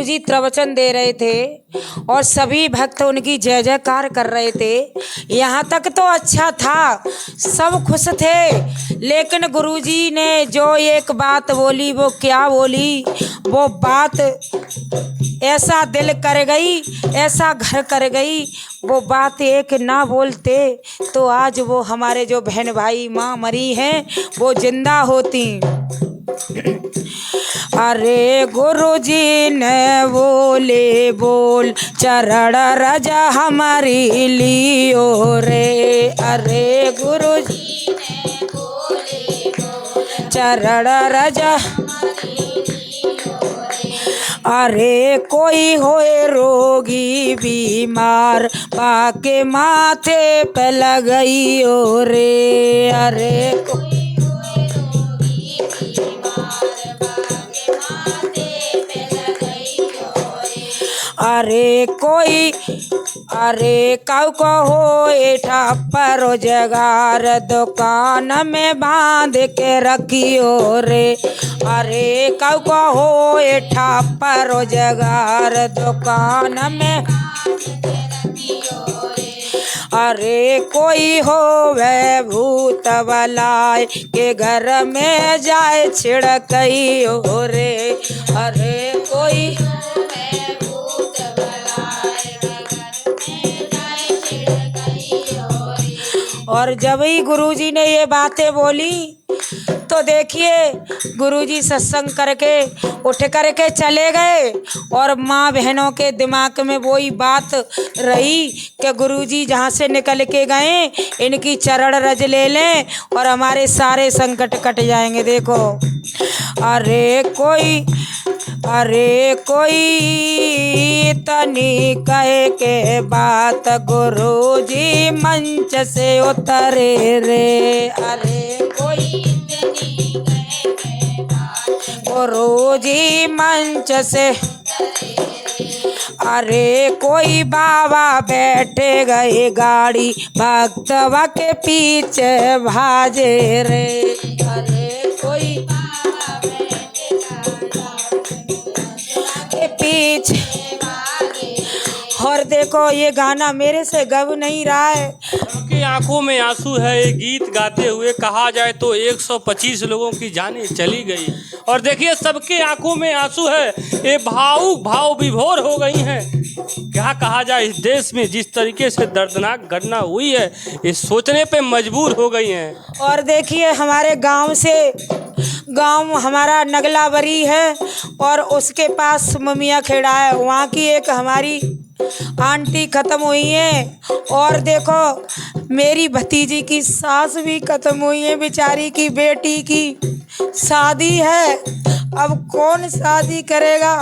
गुरुजी प्रवचन दे रहे थे और सभी भक्त उनकी जय जयकार कर रहे थे। यहाँ तक तो अच्छा था, सब खुश थे, लेकिन गुरुजी ने जो एक बात बोली, वो क्या बोली, वो बात ऐसा दिल कर गई, ऐसा घर कर गई। वो बात एक ना बोलते तो आज वो हमारे जो बहन भाई माँ मरी हैं वो जिंदा होती। अरे गुरुजी ने बोले बोल चरण रजा हमारी लियो रे। अरे गुरुजी ने बोले बोल चरण रजा। अरे कोई होए रोगी बीमार पाके माथे पे लगई ओ रे। अरे कोई होए रोगी बीमार पाके माथे पे लगई ओ रे। अरे कोई अरे काऊ को हो ठप्पर रोजगार दुकान में बांध के रखियो रे। अरे काऊ को हो ठप्पर रोजगार दुकान में। अरे कोई हो वह भूत बलाय के घर में जाए छिड़कई हो रे। अरे कोई और जब ही गुरुजी ने ये बातें बोली तो देखिए गुरुजी सत्संग करके उठ करके चले गए और माँ बहनों के दिमाग में वही बात रही कि गुरुजी जहाँ से निकल के गए इनकी चरण रज ले लें और हमारे सारे संकट कट जाएंगे। देखो अरे कोई तनी कहे के बात गुरुजी मंच से उतरे रे। अरे कोई गुरुजी मंच से। अरे कोई बाबा बैठे गए गाड़ी भक्तवा के पीछे भाजे रे। अरे कोई बाबा बैठे के पीछे। और देखो ये गाना मेरे से गब नहीं रहा है, सबकी आंखों में आंसू है। ये गीत गाते हुए कहा जाए तो 125 लोगों की जानें चली गई। और देखिए सबकी आंखों में आंसू है, ये भाव विभोर हो गई हैं। क्या कहा जाए, इस देश में जिस तरीके से दर्दनाक घटना हुई है ये सोचने पे मजबूर हो गई हैं। और देखिए हमारे गांव हमारा नगलाबरी है और उसके पास ममिया खेड़ा है, वहाँ की एक हमारी आंटी खत्म हुई है। और देखो मेरी भतीजी की सास भी खत्म हुई है, बेचारी की बेटी की शादी है। अब कौन शादी करेगा?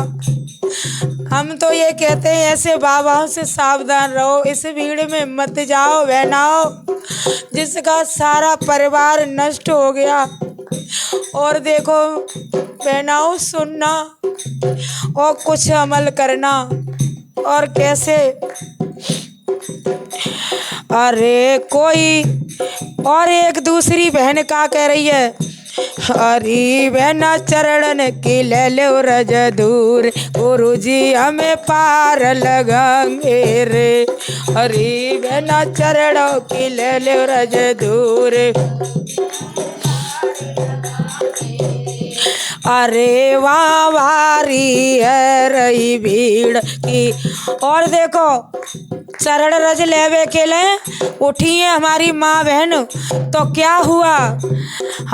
हम तो ये कहते हैं ऐसे बाबाओं से सावधान रहो, इस भीड़ में मत जाओ बहनाओ, जिसका सारा परिवार नष्ट हो गया। और देखो बहनाओ सुनना और कुछ अमल करना। और कैसे? अरे कोई और एक दूसरी बहन क्या कह रही है, हरी बहना चरणन की ले लो रज दूर गुरुजी हमें पार लगाएंगे रे। हरी बहना चरणों की ले लो रज दूर। अरे वहाँ भारी है रही भीड़ की। और देखो चरण रज लेवे के लिए उठी है हमारी माँ बहन, तो क्या हुआ?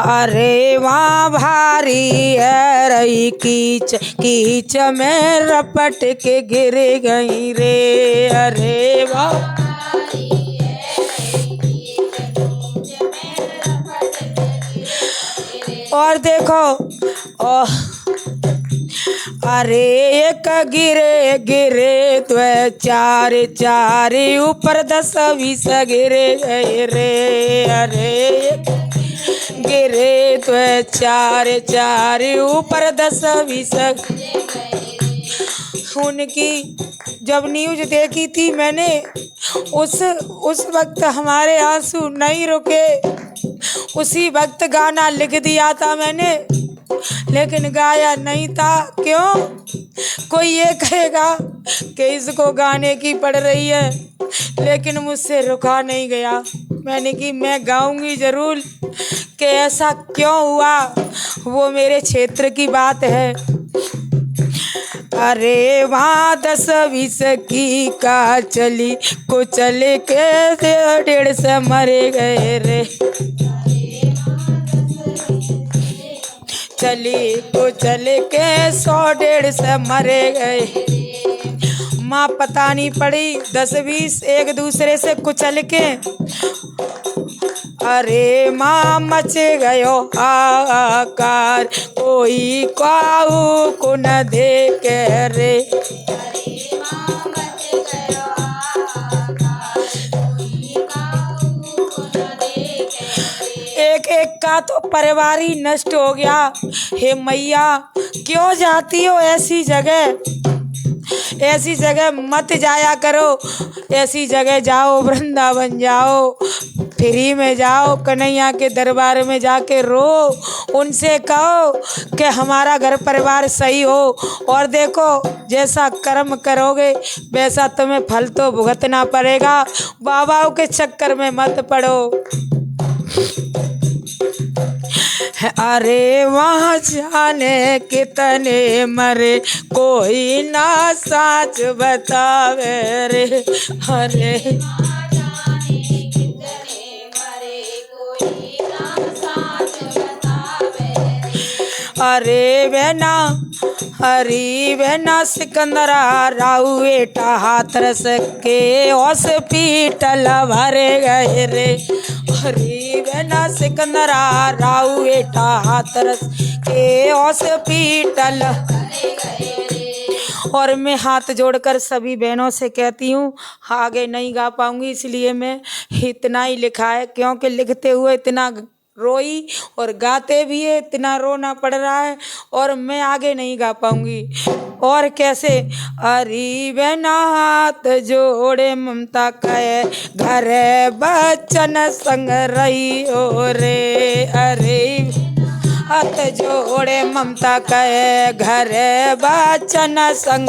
अरे वहाँ भारी है रही कीच में रपट के गिर गई रे। अरे वाह और देखो अरे एक गिरे तो चार ऊपर 10-20 गिरे गए रे। अरे गिरे तो चार ऊपर 10-20। उनकी जब न्यूज देखी थी मैंने उस वक्त हमारे आंसू नहीं रुके, उसी वक्त गाना लिख दिया था मैंने। लेकिन गाया नहीं था। क्यों? कोई ये कहेगा कि इसको गाने की पड़ रही है, लेकिन मुझसे रुका नहीं गया। मैंने कि मैं गाऊंगी जरूर। कि ऐसा क्यों हुआ, वो मेरे क्षेत्र की बात है। अरे वहाँ 10-20 की का चली को चले के 150 मरे गए रे। चली को चले के 100-150 मरे गए। माँ पता नहीं पड़ी 10-20 एक दूसरे से कुचल के। अरे माँ मच गयो हाहाकार, कोई काहू को न देखे रे। एक एक का तो परिवार ही नष्ट हो गया। हे मैया, क्यों जाती हो ऐसी जगह? ऐसी जगह मत जाया करो। ऐसी जगह जाओ, वृंदावन जाओ, फ्री में जाओ, कन्हैया के दरबार में जाके रो। उनसे कहो कि हमारा घर परिवार सही हो। और देखो, जैसा कर्म करोगे वैसा तुम्हें फल तो भुगतना पड़ेगा। बाबाओं के चक्कर में मत पड़ो। अरे वहाँ जाने कितने मरे, कोई ना सच बतावे रे। अरे अरे बहना, हरी बहना सिकंदरा राऊ बेटा हाथरस के हॉस्पिटल भरे गए रे। हरी बहना सिकंदरा राऊ बेटा हाथरस के हॉस्पिटल। और मैं हाथ जोड़कर सभी बहनों से कहती हूँ, आगे नहीं गा पाऊंगी, इसलिए मैं इतना ही लिखा है। क्योंकि लिखते हुए इतना रोई और गाते भी है इतना रोना पड़ रहा है, और मैं आगे नहीं गा पाऊंगी। और कैसे? अरे बहना हाथ जोड़े ममता कहे, घर बच्चन संग रही हो रे। अरे हाथ जोड़े ममता कहे, घर बच्चन संग।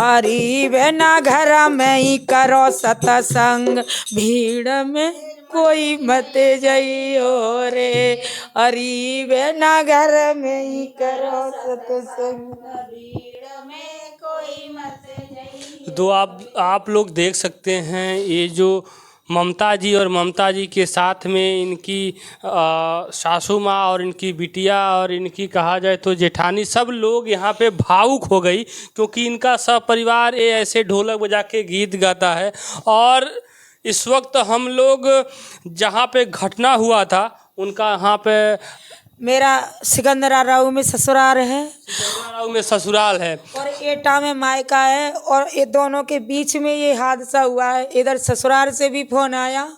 अरे बहना घर में ही करो सत्संग, भीड़ में कोई मत जाइयो रे। अरे बहना घर में ही करो सत्संग, भीड़ में कोई मत जाइयो। तो आप लोग देख सकते हैं, ये जो ममता जी और ममता जी के साथ में इनकी सासू माँ और इनकी बिटिया और इनकी कहा जाए तो जेठानी, सब लोग यहाँ पे भावुक हो गई, क्योंकि इनका सब परिवार ये ऐसे ढोलक बजा के गीत गाता है। और इस वक्त हम लोग जहाँ पे घटना हुआ था उनका यहाँ पे, मेरा सिकंदरा राऊ में ससुराल है, राऊ में ससुराल है, और एटा में मायका है। और ये दोनों के बीच में ये हादसा हुआ है। इधर ससुराल से भी फोन आया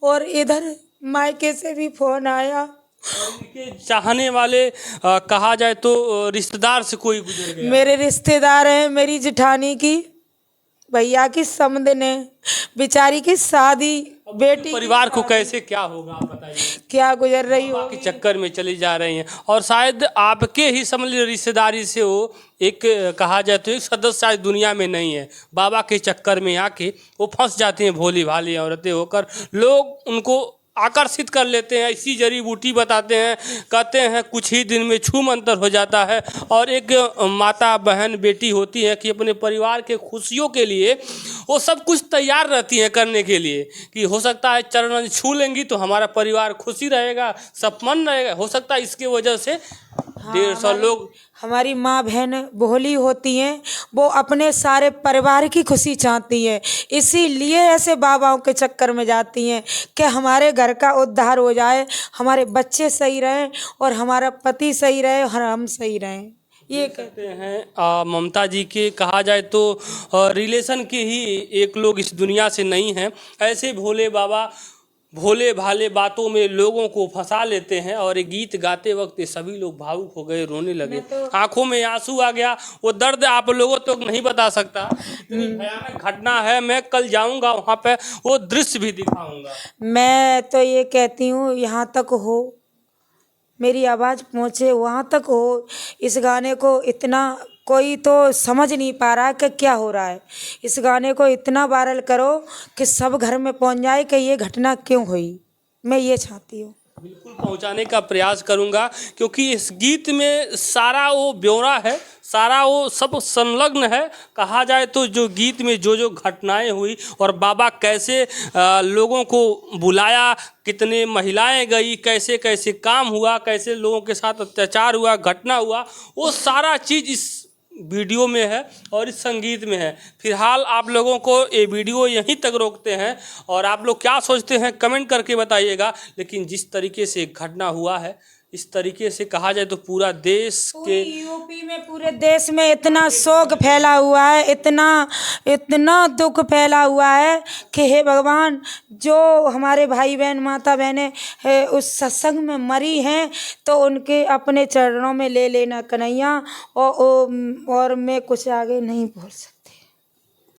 और इधर मायके से भी फोन आया। इनके चाहने वाले कहा जाए तो रिश्तेदार से कोई गुजर गया। मेरे रिश्तेदार हैं, मेरी जेठानी की भैया की समध ने, बेचारी की शादी, बेटी परिवार को कैसे क्या होगा आप बताइए। क्या गुजर रही हो के चक्कर में चली जा रही हैं, और शायद आपके ही समझ लीजिए रिश्तेदारी से वो एक कहा जाए तो एक सदस्य आज दुनिया में नहीं है। बाबा के चक्कर में आके वो फंस जाती हैं, भोली भाली औरतें होकर। लोग उनको आकर्षित कर लेते हैं, ऐसी जड़ी बूटी बताते हैं, कहते हैं कुछ ही दिन में छू मंतर हो जाता है। और एक माता बहन बेटी होती है कि अपने परिवार के खुशियों के लिए वो सब कुछ तैयार रहती हैं करने के लिए, कि हो सकता है चरण छू लेंगी तो हमारा परिवार खुशी रहेगा, सपमन रहेगा। हो सकता है इसके वजह से 150 लोग, हमारी माँ बहन भोली होती हैं, वो अपने सारे परिवार की खुशी चाहती हैं, इसीलिए ऐसे बाबाओं के चक्कर में जाती हैं कि हमारे घर का उद्धार हो जाए, हमारे बच्चे सही रहें और हमारा पति सही रहे और हम सही रहें। ये कहते हैं ममता जी के कहा जाए तो रिलेशन के ही एक लोग इस दुनिया से नहीं हैं। ऐसे भोले बाबा भोले भाले बातों में लोगों को फंसा लेते हैं, और ये गीत गाते वक्त सभी लोग भावुक हो गए, रोने लगे, आंखों में आंसू आ गया। वो दर्द आप लोगों तो नहीं बता सकता, इतनी भयानक घटना है। मैं कल जाऊंगा वहाँ पे, वो दृश्य भी दिखाऊंगा। मैं तो ये कहती हूँ, यहाँ तक हो मेरी आवाज़ पहुँचे वहाँ तक हो। इस गाने को इतना कोई तो समझ नहीं पा रहा है कि क्या हो रहा है। इस गाने को इतना वायरल करो कि सब घर में पहुँच जाए कि ये घटना क्यों हुई। मैं ये चाहती हूँ। बिल्कुल पहुंचाने का प्रयास करूंगा, क्योंकि इस गीत में सारा वो ब्यौरा है, सारा वो सब संलग्न है। कहा जाए तो जो गीत में जो जो घटनाएं हुई और बाबा कैसे लोगों को बुलाया, कितने महिलाएं गई, कैसे कैसे काम हुआ, कैसे लोगों के साथ अत्याचार हुआ, घटना हुआ, वो सारा चीज़ इस वीडियो में है और इस संगीत में है। फिलहाल आप लोगों को ये वीडियो यहीं तक रोकते हैं और आप लोग क्या सोचते हैं कमेंट करके बताइएगा। लेकिन जिस तरीके से घटना हुआ है, इस तरीके से कहा जाए तो पूरा देश के यूपी में, पूरे देश में इतना शोक फैला हुआ है, इतना दुख फैला हुआ है कि हे भगवान, जो हमारे भाई बहन माता बहनें उस सत्संग में मरी हैं तो उनके अपने चरणों में ले लेना कन्हैया। और मैं कुछ आगे नहीं बोल सकती।